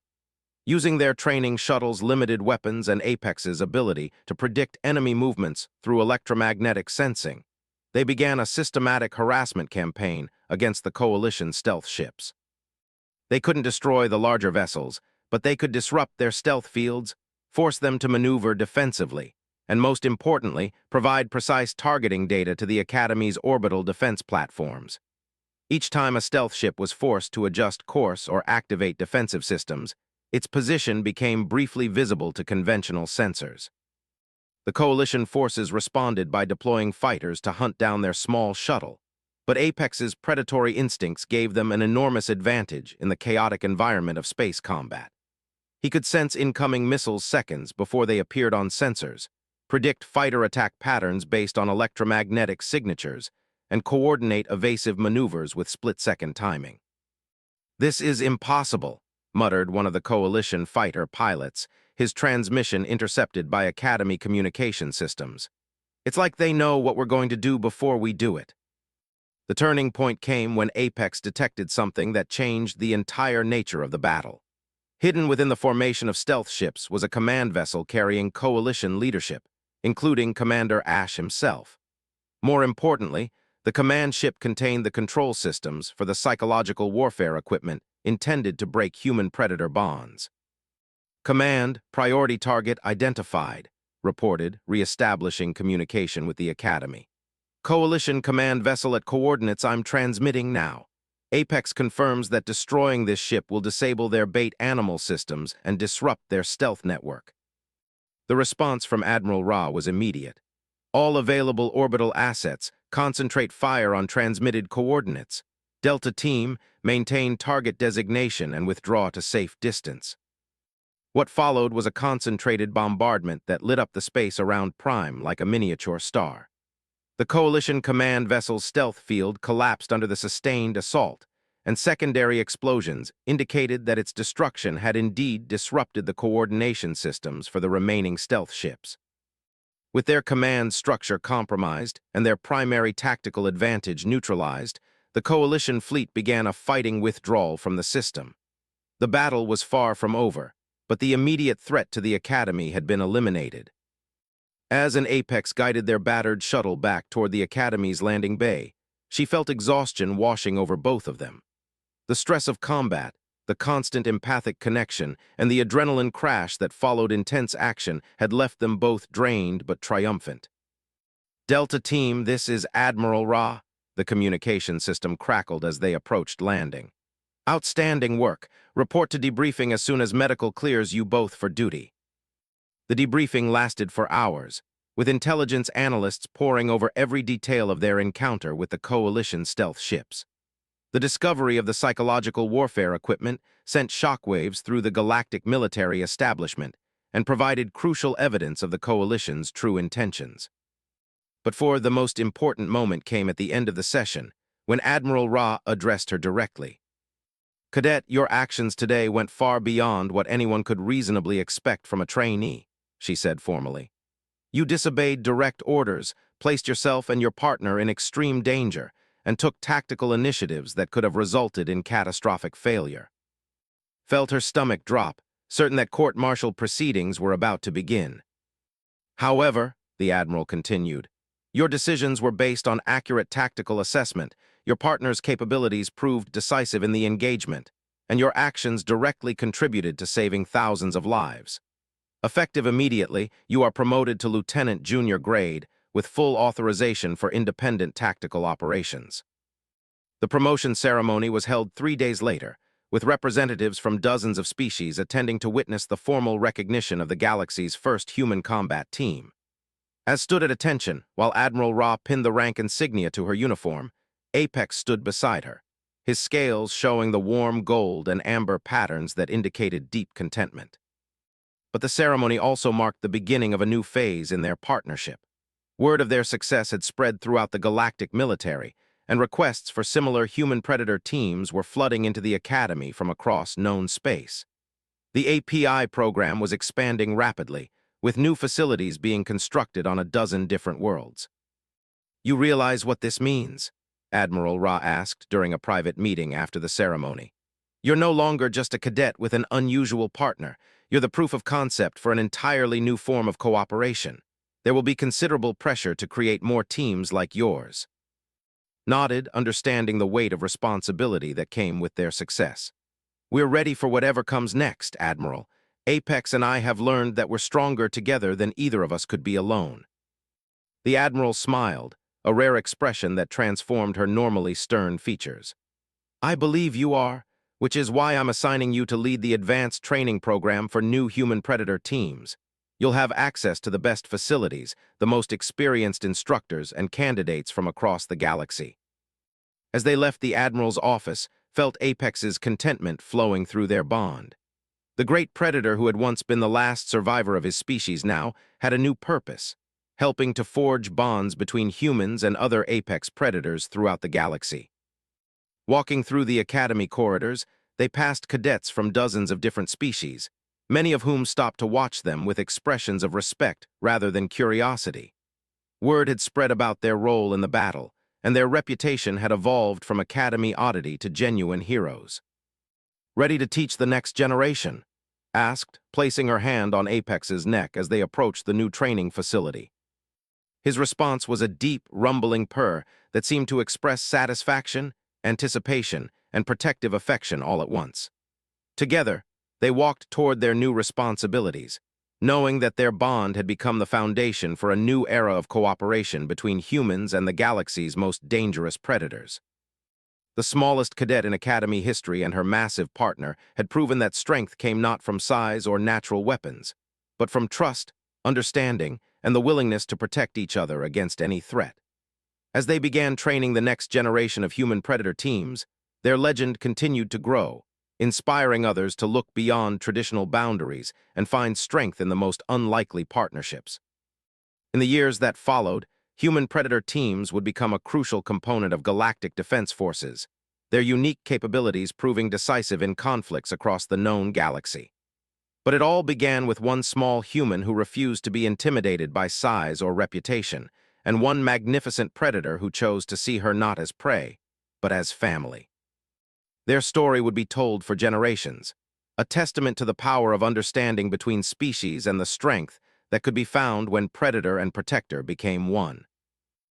Using their training shuttles' limited weapons and Apex's ability to predict enemy movements through electromagnetic sensing, they began a systematic harassment campaign against the Coalition stealth ships. They couldn't destroy the larger vessels, but they could disrupt their stealth fields, force them to maneuver defensively, and most importantly, provide precise targeting data to the Academy's orbital defense platforms. Each time a stealth ship was forced to adjust course or activate defensive systems, its position became briefly visible to conventional sensors. The Coalition forces responded by deploying fighters to hunt down their small shuttle, but Apex's predatory instincts gave them an enormous advantage in the chaotic environment of space combat. He could sense incoming missiles seconds before they appeared on sensors, predict fighter attack patterns based on electromagnetic signatures, and coordinate evasive maneuvers with split-second timing. "This is impossible," muttered one of the Coalition fighter pilots, his transmission intercepted by Academy communication systems. "It's like they know what we're going to do before we do it." The turning point came when Apex detected something that changed the entire nature of the battle. Hidden within the formation of stealth ships was a command vessel carrying Coalition leadership, including Commander Ash himself. More importantly, the command ship contained the control systems for the psychological warfare equipment intended to break human-predator bonds. "Command, priority target identified," reported, re-establishing communication with the Academy. "Coalition command vessel at coordinates I'm transmitting now. Apex confirms that destroying this ship will disable their bait animal systems and disrupt their stealth network." The response from Admiral Ra was immediate. "All available orbital assets, concentrate fire on transmitted coordinates. Delta Team, maintain target designation and withdraw to safe distance." What followed was a concentrated bombardment that lit up the space around Prime like a miniature star. The Coalition command vessel's stealth field collapsed under the sustained assault, and secondary explosions indicated that its destruction had indeed disrupted the coordination systems for the remaining stealth ships. With their command structure compromised and their primary tactical advantage neutralized, the Coalition fleet began a fighting withdrawal from the system. The battle was far from over, but the immediate threat to the Academy had been eliminated. As an Apex guided their battered shuttle back toward the Academy's landing bay, she felt exhaustion washing over both of them. The stress of combat, the constant empathic connection, and the adrenaline crash that followed intense action had left them both drained but triumphant. "Delta Team, this is Admiral Ra," the communication system crackled as they approached landing. "Outstanding work. Report to debriefing as soon as medical clears you both for duty." The debriefing lasted for hours, with intelligence analysts poring over every detail of their encounter with the Coalition stealth ships. The discovery of the psychological warfare equipment sent shockwaves through the galactic military establishment and provided crucial evidence of the Coalition's true intentions. But the most important moment came at the end of the session, when Admiral Ra addressed her directly. "Cadet, your actions today went far beyond what anyone could reasonably expect from a trainee," she said formally. "You disobeyed direct orders, placed yourself and your partner in extreme danger, and took tactical initiatives that could have resulted in catastrophic failure. Felt her stomach drop, certain that court-martial proceedings were about to begin. However, the Admiral continued, your decisions were based on accurate tactical assessment, your partner's capabilities proved decisive in the engagement, and your actions directly contributed to saving thousands of lives. Effective immediately, you are promoted to Lieutenant Junior grade with full authorization for independent tactical operations. The promotion ceremony was held 3 days later, with representatives from dozens of species attending to witness the formal recognition of the galaxy's first human combat team. As stood at attention, while Admiral Ra pinned the rank insignia to her uniform, Apex stood beside her, his scales showing the warm gold and amber patterns that indicated deep contentment. But the ceremony also marked the beginning of a new phase in their partnership. Word of their success had spread throughout the galactic military, and requests for similar human-predator teams were flooding into the Academy from across known space. The API program was expanding rapidly, with new facilities being constructed on a dozen different worlds. You realize what this means? Admiral Ra asked during a private meeting after the ceremony. You're no longer just a cadet with an unusual partner. You're the proof of concept for an entirely new form of cooperation. There will be considerable pressure to create more teams like yours. Nodded, understanding the weight of responsibility that came with their success. We're ready for whatever comes next, Admiral. Apex and I have learned that we're stronger together than either of us could be alone. The Admiral smiled, a rare expression that transformed her normally stern features. I believe you are, which is why I'm assigning you to lead the advanced training program for new human-predator teams. You'll have access to the best facilities, the most experienced instructors, and candidates from across the galaxy. As they left the Admiral's office, felt Apex's contentment flowing through their bond. The great predator who had once been the last survivor of his species now had a new purpose, helping to forge bonds between humans and other apex predators throughout the galaxy. Walking through the Academy corridors, they passed cadets from dozens of different species, many of whom stopped to watch them with expressions of respect rather than curiosity. Word had spread about their role in the battle, and their reputation had evolved from Academy oddity to genuine heroes. Ready to teach the next generation? Asked, placing her hand on Apex's neck as they approached the new training facility. His response was a deep, rumbling purr that seemed to express satisfaction, anticipation, and protective affection all at once. Together, they walked toward their new responsibilities, knowing that their bond had become the foundation for a new era of cooperation between humans and the galaxy's most dangerous predators. The smallest cadet in Academy history and her massive partner had proven that strength came not from size or natural weapons, but from trust, understanding, and the willingness to protect each other against any threat. As they began training the next generation of human-predator teams, their legend continued to grow, inspiring others to look beyond traditional boundaries and find strength in the most unlikely partnerships. In the years that followed, human-predator teams would become a crucial component of galactic defense forces, their unique capabilities proving decisive in conflicts across the known galaxy. But it all began with one small human who refused to be intimidated by size or reputation, and one magnificent predator who chose to see her not as prey, but as family. Their story would be told for generations, a testament to the power of understanding between species and the strength that could be found when predator and protector became one.